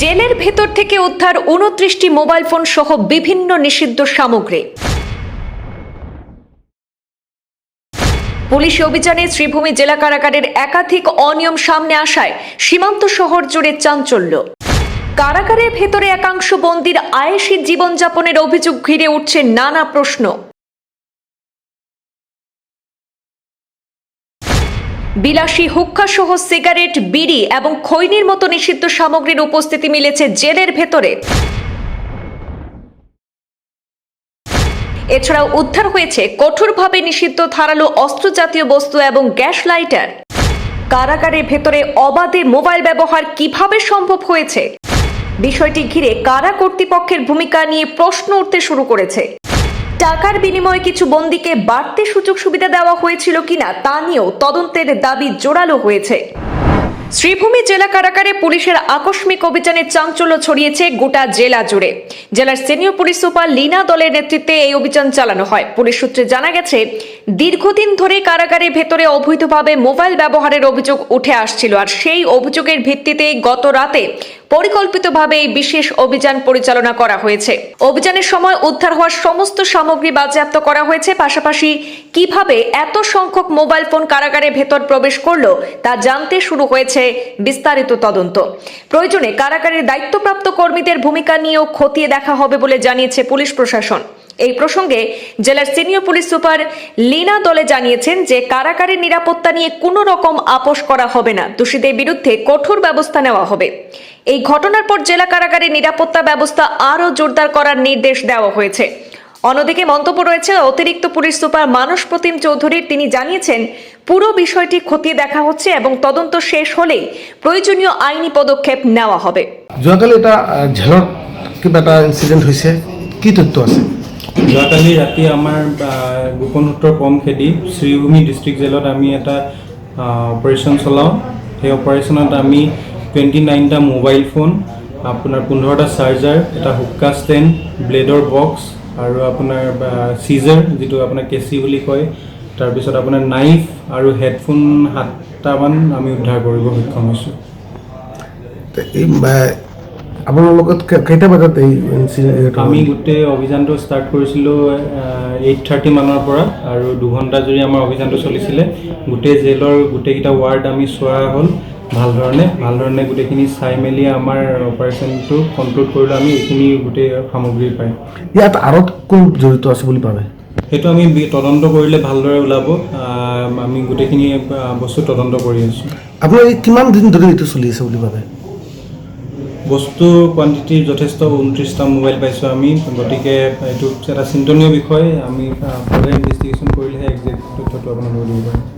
জেলের ভেতর থেকে উদ্ধার ২৯টি মোবাইল ফোন সহ বিভিন্ন নিষিদ্ধ সামগ্রী। পুলিশি অভিযানে শ্রীভূমি জেলা কারাগারের একাধিক অনিয়ম সামনে আসায় সীমান্ত শহর জুড়ে চাঞ্চল্য। কারাগারের ভেতরে একাংশ বন্দীর আয়েশি জীবনযাপনের অভিযোগ ঘিরে উঠছে নানা প্রশ্ন। বিলাসী হুক্কা সহ সিগারেট, বিড়ি এবং খৈনির মতো নিষিদ্ধ সামগ্রীর উপস্থিতি মিলেছে জেলের ভেতরে। এছাড়াও উদ্ধার হয়েছে কঠোরভাবে নিষিদ্ধ ধারালো অস্ত্রজাতীয় বস্তু এবং গ্যাস লাইটার। কারাগারের ভেতরে অবাধে মোবাইল ব্যবহার কিভাবে সম্ভব হয়েছে? বিষয়টি ঘিরে কারা কর্তৃপক্ষের ভূমিকা নিয়ে প্রশ্ন উঠতে শুরু করেছে। টাকার বিনিময়ে কিছু বন্দীকে বাড়তি সুযোগ সুবিধা দেওয়া হয়েছিল কিনা তা নিয়েও তদন্তের দাবি জোরালো হয়েছে। শ্রীভূমি জেলা কারাগারে পুলিশের আকস্মিক অভিযানে চাঞ্চল্য ছড়িয়েছে গোটা জেলা জুড়ে। জেলার সিনিয়র পুলিশ সুপার লীনা দলের নেতৃত্বে এই অভিযান চালানো হয়। পুলিশ সূত্রে জানা গেছে, দীর্ঘদিন ধরে কারাগারের ভেতরে অবৈধভাবে মোবাইল ব্যবহারের অভিযোগ উঠে আসছিল, আর সেই অভিযোগের ভিত্তিতে গত রাতে পরিকল্পিতভাবে এই বিশেষ অভিযান পরিচালনা করা হয়েছে। অভিযানের সময় উদ্ধার হওয়া সমস্ত সামগ্রী বাজেয়াপ্ত করা হয়েছে। পাশাপাশি কিভাবে এত সংখ্যক মোবাইল ফোন কারাগারের ভেতর প্রবেশ করলো তা জানতে শুরু হয়েছে বিস্তারিত তদন্ত। প্রয়োজনে কারাগারের দায়িত্বপ্রাপ্ত কর্মীদের ভূমিকা নিয়েও খতিয়ে দেখা হবে বলে জানিয়েছে পুলিশ প্রশাসন। এই প্রসঙ্গে জেলার সিনিয়র পুলিশ সুপার লীনা দলে জানিয়েছেন যে কারাগারের নিরাপত্তা নিয়ে কোনো রকম আপোষ করা হবে না, দোষীদের বিরুদ্ধে কঠোর ব্যবস্থা নেওয়া হবে। এই ঘটনার পর জেলা কারাগারের নিরাপত্তা ব্যবস্থা আরও জোরদার করার নির্দেশ দেওয়া হয়েছে। অন্যদিকে মন্তব্য রয়েছে অতিরিক্ত পুলিশ সুপার মানস প্রতিম চৌধুরীর। তিনি জানিয়েছেন, পুরো বিষয়টি খতিয়ে দেখা হচ্ছে এবং তদন্ত শেষ হলেই প্রয়োজনীয় আইনি পদক্ষেপ নেওয়া হবে। যোৱাকালি এটা জেলত কিবা এটা ইনসিডেন্ট হৈছে, কি তথ্য আছে? যোৱাকালি ৰাতি আমাৰ গোপন সূত্ৰৰ পম খেদি শ্ৰীভূমি ডিষ্ট্ৰিক্ট জেলত আমি এটা অপাৰেশ্যন চলাওঁ। সেই অপাৰেশ্যনত আমি 29টা মোবাইল ফোন, আপোনাৰ 15টা চাৰ্জাৰ, এটা হুক্কা ষ্টেণ্ড, ব্লেডৰ বক্স আৰু আপোনাৰ চিজাৰ যিটো আপোনাৰ কেঁচি বুলি কয়, তাৰপিছত আপোনাৰ নাইফ আৰু হেডফোন 7টামান আমি উদ্ধাৰ কৰিব সক্ষম হৈছোঁ। আপোনাৰ লগত কেইটা বজাত এই আমি গোটেই অভিযানটো ষ্টাৰ্ট কৰিছিলোঁ 8:30 মানৰ পৰা, আৰু 2 ঘণ্টা জুৰি আমাৰ অভিযানটো চলিছিলে। গোটেই জেলৰ গোটেইকেইটা ৱাৰ্ড আমি চোৱা হ'ল ভাল ধৰণে গোটেইখিনি চাই মেলি আমাৰ অপাৰেশ্যনটো কণ্ট্ৰল কৰিলোঁ। আমি এইখিনি গোটেই সামগ্ৰী পাই। ইয়াত আৰত কোন জড়িত আছে বুলি ভাবে? সেইটো আমি তদন্ত কৰিলে ভালদৰে ওলাব। আমি গোটেইখিনি বস্তু তদন্ত কৰি আছোঁ। আপোনাৰ এই কিমান দিন ধৰি এইটো চলি আছে বুলি ভাবে? বস্তুৰ কোৱান্টিটি যথেষ্ট, 29টা মোবাইল পাইছোঁ আমি। গতিকে এইটো এটা চিন্তনীয় বিষয়। আমি ফাৰ্ডাৰ ইনভেষ্টিগেশ্যন কৰিলেহে একজেক্ট তথ্যটো আপোনালোকে দিব পাৰিম।